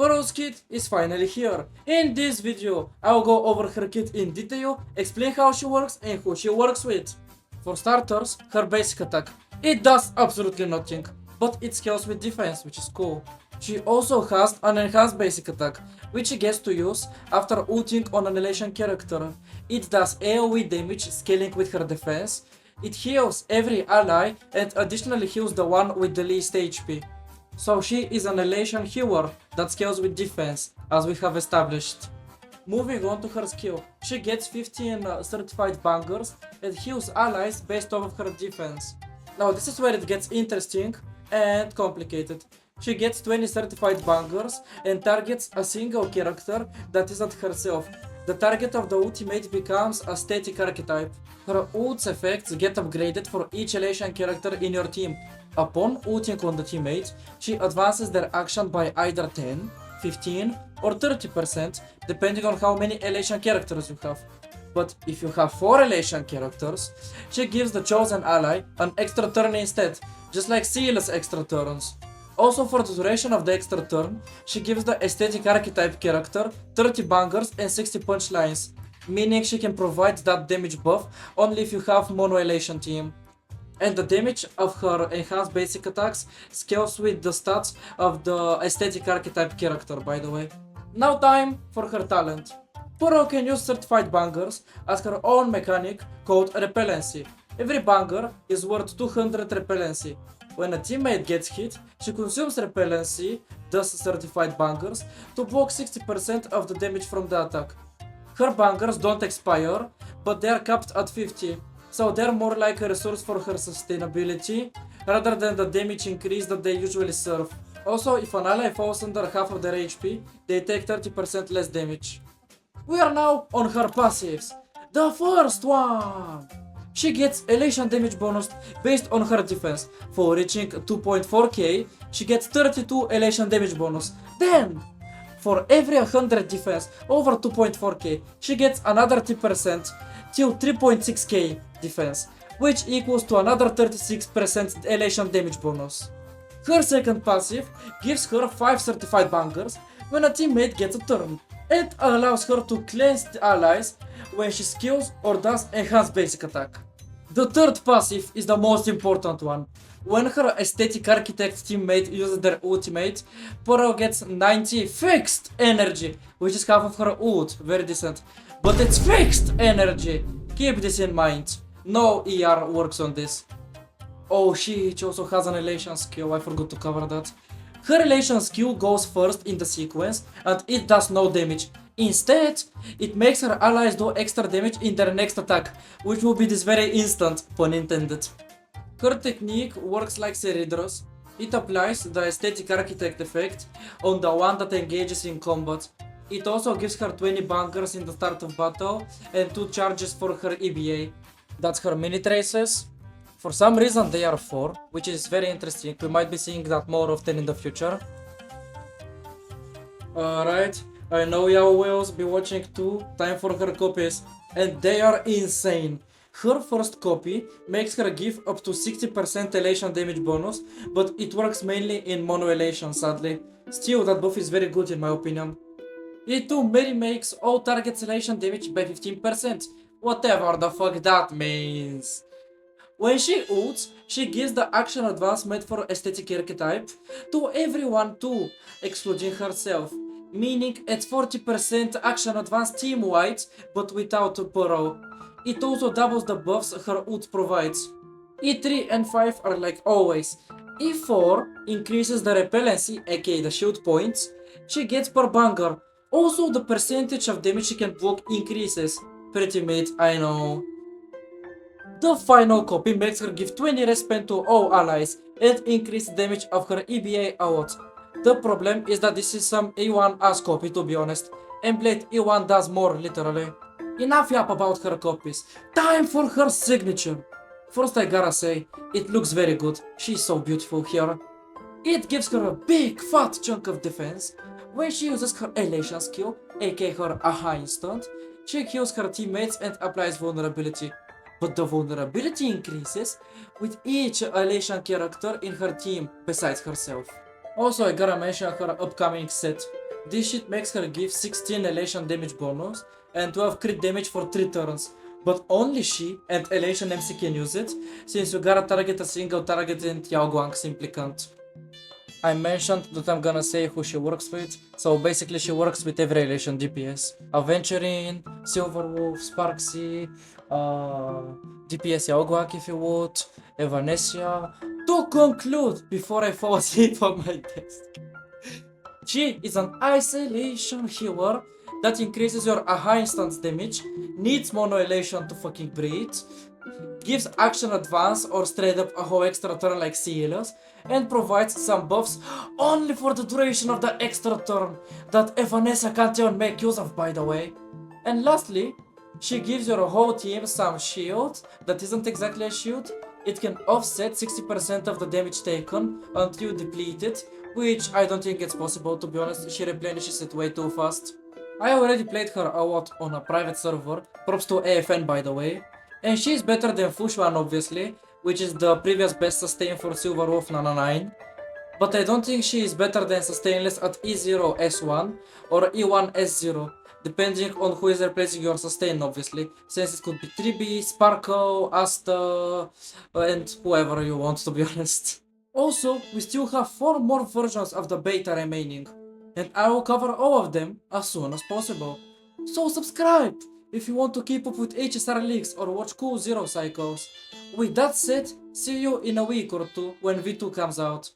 Poro's kit is finally here. In this video, I will go over her kit in detail, explain how she works and who she works with. For starters, her basic attack. It does absolutely nothing, but it scales with defense, which is cool. She also has an enhanced basic attack, which she gets to use after ulting on an Elation character. It does AoE damage scaling with her defense. It heals every ally and additionally heals the one with the least HP. So she is an Elation healer that scales with defense, as we have established. Moving on to her skill, she gets 15 certified bangers and heals allies based off of her defense. Now this is where it gets interesting and complicated. She gets 20 certified bangers and targets a single character that isn't herself. The target of the ultimate becomes a static archetype. Her ult's effects get upgraded for each Elation character in your team. Upon ulting on the teammate, she advances their action by either 10, 15 or 30% depending on how many Elation characters you have. But if you have 4 Elation characters, she gives the chosen ally an extra turn instead, just like Seal's extra turns. Also for the duration of the extra turn, she gives the aesthetic archetype character 30 bangers and 60 punchlines, meaning she can provide that damage buff only if you have mono Elation team. And the damage of her enhanced basic attacks scales with the stats of the aesthetic archetype character, by the way. Now time for her talent. Poro can use certified bangers as her own mechanic called repellency. Every banger is worth 200 repellency. When a teammate gets hit, she consumes repellency, thus certified bangers, to block 60% of the damage from the attack. Her bangers don't expire, but they are capped at 50, so they're more like a resource for her sustainability, rather than the damage increase that they usually serve. Also, if an ally falls under half of their HP, they take 30% less damage. We are now on her passives. The first one! She gets Elation damage bonus based on her defense. For reaching 2.4k, she gets 32 Elation damage bonus. Then, for every 100 defense over 2.4k, she gets another 10% till 3.6k defense, which equals to another 36% Elation damage bonus. Her second passive gives her 5 certified bangers when a teammate gets a turn, and allows her to cleanse the allies when she skills or does enhanced basic attack. The third passive is the most important one. When her aesthetic architect teammate uses their ultimate, Poro gets 90 fixed energy, which is half of her ult, very decent. But it's fixed energy! Keep this in mind. No ER works on this. Oh shit, she also has an Elation skill, I forgot to cover that. Her Elation skill goes first in the sequence and it does no damage. Instead, it makes her allies do extra damage in their next attack, which will be this very instant, pun intended. Her technique works like Ceridros. It applies the aesthetic architect effect on the one that engages in combat. It also gives her 20 bunkers in the start of battle and 2 charges for her EBA. That's her mini traces. For some reason they are 4, which is very interesting. We might be seeing that more often in the future. Alright, I know y'all will be watching too. Time for her copies. And they are insane. Her first copy makes her give up to 60% Elation damage bonus, but it works mainly in mono Elation, sadly. Still, that buff is very good in my opinion. It too mainly makes all targets Elation damage by 15%. Whatever the fuck that means. When she ults, she gives the action advancement for aesthetic archetype to everyone too, excluding herself, meaning it's 40% action advance team-wide, but without Poro. It also doubles the buffs her ult provides. E3 and 5 are like always. E4 increases the repellency, aka the shield points, she gets per banger. Also the percentage of damage she can block increases. Pretty mid, I know. The final copy makes her give 20 respawn to all allies and increase damage of her EBA a lot. The problem is that this is some E1 ass copy, to be honest, and Blade E1 does more literally. Enough yap about her copies, time for her signature. First I gotta say, it looks very good, she's so beautiful here. It gives her a big fat chunk of defense. When she uses her Elation skill, aka her AHA instant, she heals her teammates and applies vulnerability. But the vulnerability increases with each Elation character in her team besides herself. Also, I gotta mention her upcoming set. This shit makes her give 16 elation damage bonus and 12 crit damage for 3 turns. But only she and Elation MC can use it, since you gotta target a single target and Yao Guang simply can't. I mentioned that I'm gonna say who she works with, so basically she works with every Elation DPS. Aventurine, Silverwolf, Sparksy, DPS Yao Guang if you would, Evanesia. To conclude, before I fall asleep on my desk, she is an isolation healer that increases your AHA instance damage, needs mono elation to fucking breathe, gives action advance or straight up a whole extra turn like Cielus, and provides some buffs only for the duration of the extra turn that Evanescence can't even make use of, by the way. And lastly, she gives your whole team some shield that isn't exactly a shield. It can offset 60% of the damage taken until you deplete it, which I don't think it's possible, to be honest. She replenishes it way too fast. I already played her a lot on a private server, props to AFN by the way, and she's better than Fushuan obviously, which is the previous best sustain for Silverwolf Nana 9, but I don't think she is better than sustainless at E0 S1 or E1 S0, depending on who is replacing your sustain obviously, since it could be 3B, Sparkle, Asta, and whoever you want, to be honest. Also, we still have 4 more versions of the beta remaining, and I will cover all of them as soon as possible. So subscribe if you want to keep up with HSR leaks or watch cool Zero Cycles. With that said, see you in a week or two when V2 comes out.